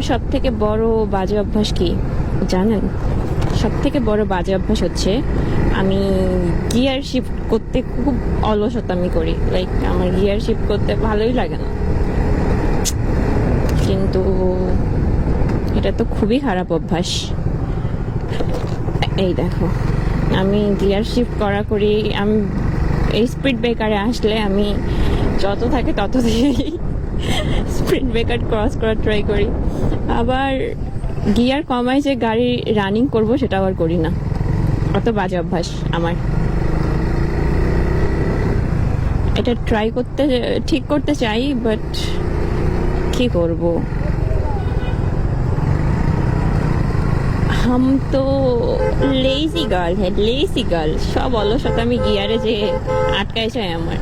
সব থেকে বড় বাজে অভ্যাস কি জানেন? সব থেকে বড় বাজে অভ্যাস হচ্ছে আমি গিয়ার শিফট করতে খুব অলসতামি করি। লাইক আমার গিয়ার শিফট করতে ভালোই লাগে না, কিন্তু এটা তো খুবই খারাপ অভ্যাস। এই দেখো, আমি গিয়ার শিফট করা করি, আমি এই স্পিড ব্রেকারে আসলে আমি যত থাকে তত দিয়ে স্পিড ব্রেকার ক্রস করার ট্রাই করি। আবার গিয়ার কমায় যে গাড়ি রানিং করব সেটা আবার করি না। অত বাজে অভ্যাস আমার। এটা ট্রাই করতে ঠিক করতে চাই, বাট কি করব, হাম তো লেজি গার্ল হ্যাঁ, লেজি গার্ল। সব অলসতা আমি গিয়ারে যে আটকায় যায় আমার।